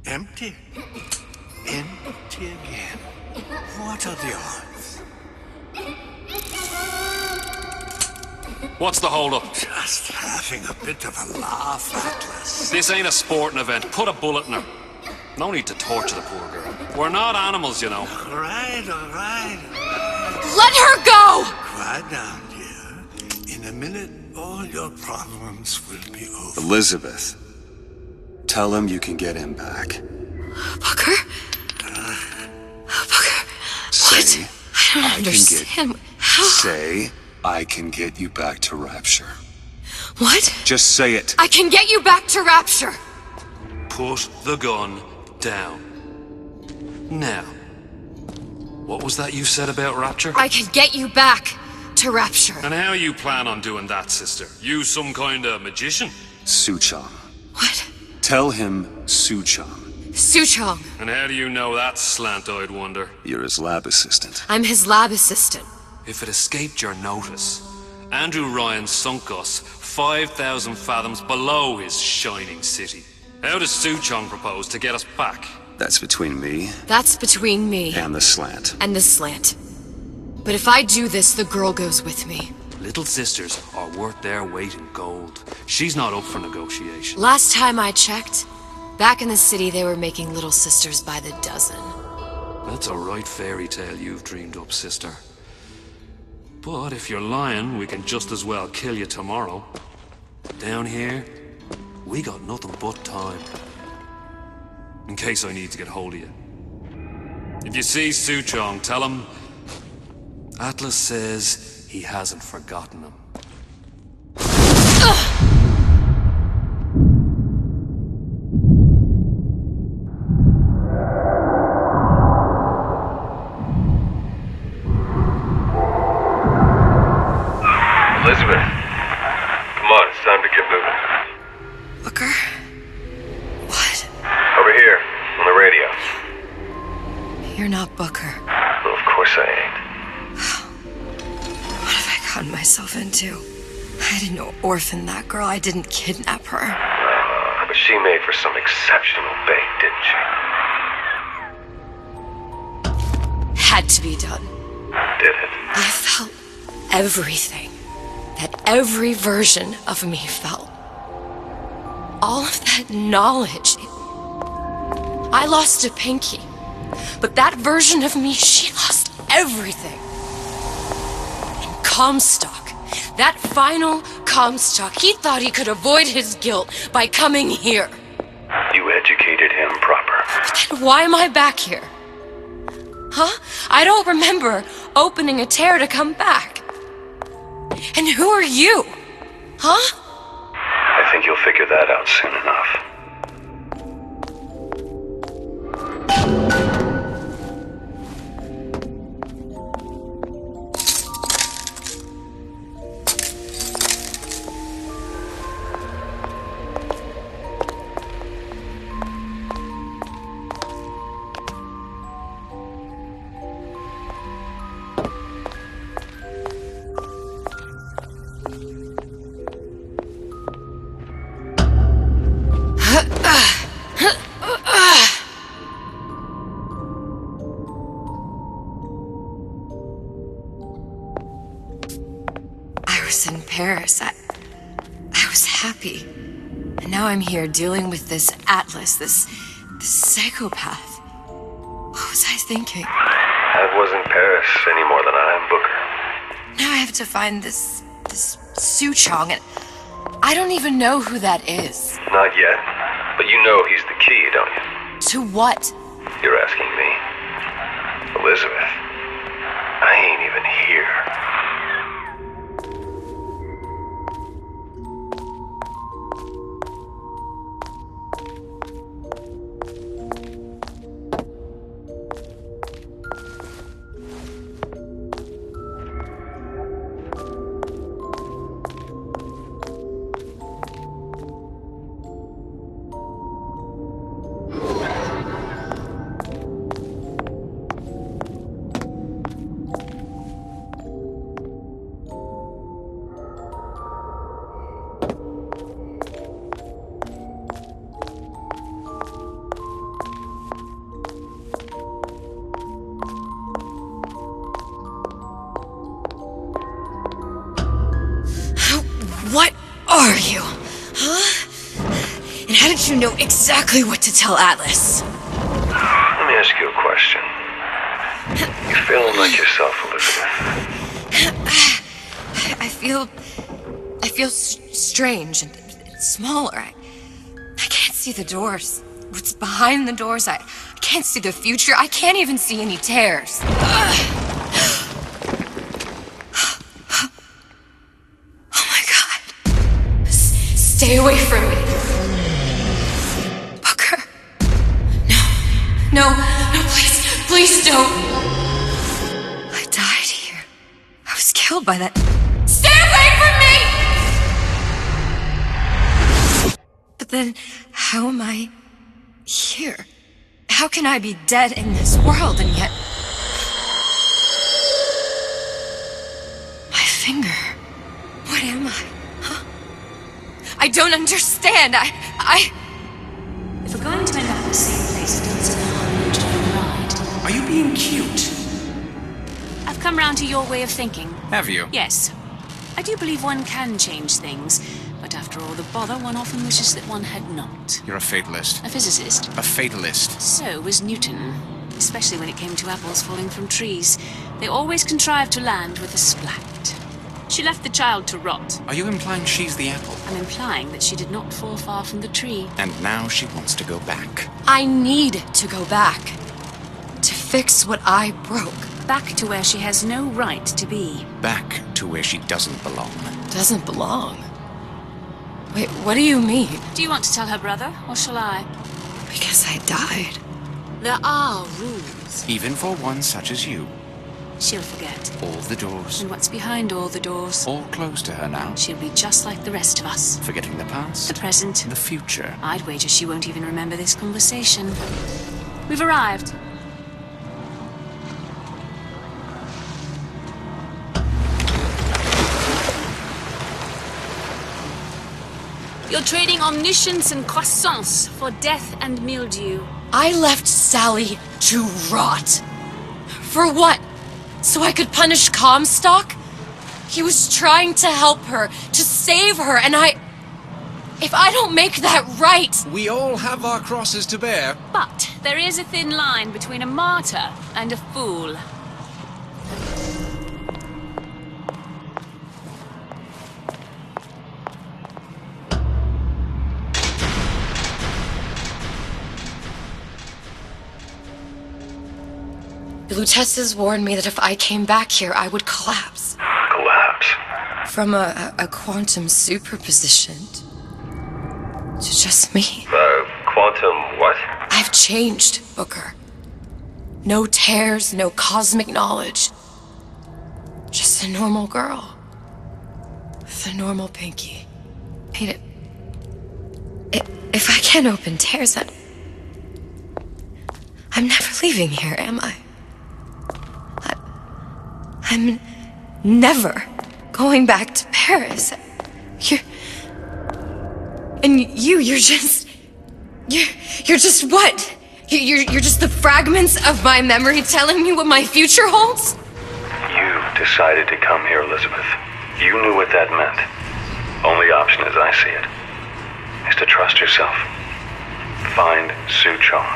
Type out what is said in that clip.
Empty. Empty again. What are the odds? What's the hold-up? Just having a bit of a laugh, Atlas. This ain't a sporting event. Put a bullet in her. No need to torture the poor girl. We're not animals, you know. All right. Let her go! Quiet down, dear. In a minute, all your problems will be over. Elizabeth, tell him you can get him back. Booker? Booker, Say, what? I don't understand. How? Say, I can get you back to Rapture. What? Just say it. I can get you back to Rapture! Put the gun down. Now, what was that you said about Rapture? I can get you back to Rapture. And how you plan on doing that, sister? You some kind of magician? Suchong. What? Tell him Suchong. Suchong. And how do you know that, slant-eyed wonder? You're his lab assistant. I'm his lab assistant. If it escaped your notice, Andrew Ryan sunk us 5,000 fathoms below his shining city. How does Suchong propose to get us back? That's between me That's between me and the slant. and the slant. But if I do this, the girl goes with me. Little sisters are worth their weight in gold. She's not up for negotiation. Last time I checked, back in the city they were making little sisters by the dozen. That's a right fairy tale you've dreamed up, sister. But if you're lying, we can just as well kill you tomorrow. Down here, we got nothing but time. In case I need to get hold of you. If you see Suchong, tell him Atlas says he hasn't forgotten him. Elizabeth, come on, it's time to get moving. Booker? What? Over here, on the radio. You're not Booker. Well, of course I ain't. What have I gotten myself into? I didn't orphan that girl. I didn't kidnap her. But she made for some exceptional bait, didn't she? Had to be done. Did it? I felt everything that every version of me felt. All of that knowledge. I lost a pinky, but that version of me, she lost everything. And Comstock, that final Comstock, he thought he could avoid his guilt by coming here. You educated him proper. But then why am I back here? Huh? I don't remember opening a tear to come back. And who are you? Huh? I think you'll figure that out soon enough. I was in Paris. I was happy. And now I'm here dealing with this Atlas, this psychopath. What was I thinking? That wasn't Paris any more than I am Booker. Now I have to find this Suchong, and I don't even know who that is. Not yet, but you know he's the key, don't you? To what? You're asking me. Elizabeth, I ain't even here. are you? Huh? And how did you know exactly what to tell Atlas? Let me ask you a question. You feeling like yourself, Elizabeth? I feel strange and smaller. I can't see the doors. What's behind the doors? I can't see the future. I can't even see any tears. Oh my God. Stay away from me. Booker. No, please don't. I died here. I was killed by that. Stay away from me! But then, how am I here? How can I be dead in this world and yet... My finger. What am I? Huh? I don't understand. If we're going to end up in the same place, it doesn't harm to override. Are you being cute? I've come round to your way of thinking. Have you? Yes. I do believe one can change things, but after all the bother, one often wishes that one had not. You're a fatalist. A physicist. A fatalist. So was Newton. Especially when it came to apples falling from trees. They always contrived to land with a splat. She left the child to rot. Are you implying she's the apple? I'm implying that she did not fall far from the tree. And now she wants to go back. I need to go back. To fix what I broke. Back to where she has no right to be. Back to where she doesn't belong. Doesn't belong. Wait, what do you mean? Do you want to tell her brother, or shall I? Because I died. There are rules. Even for one such as you. She'll forget. All the doors. And what's behind all the doors? All closed to her now. She'll be just like the rest of us. Forgetting the past. The present. The future. I'd wager she won't even remember this conversation. We've arrived. You're trading omniscience and croissance for death and mildew. I left Sally to rot. For what? So I could punish Comstock? He was trying to help her, to save her, and if I don't make that right... We all have our crosses to bear. But there is a thin line between a martyr and a fool. The Lutesses warned me that if I came back here, I would collapse. Collapse. From a quantum superposition to just me. Quantum what? I've changed, Booker. No tears, no cosmic knowledge. Just a normal girl. With a normal pinky. Hey, if I can't open tears, I'm never leaving here, am I? I'm never going back to Paris. You're just what? You're just the fragments of my memory telling me what my future holds? You decided to come here, Elizabeth. You knew what that meant. Only option, as I see it, is to trust yourself. Find Suchong.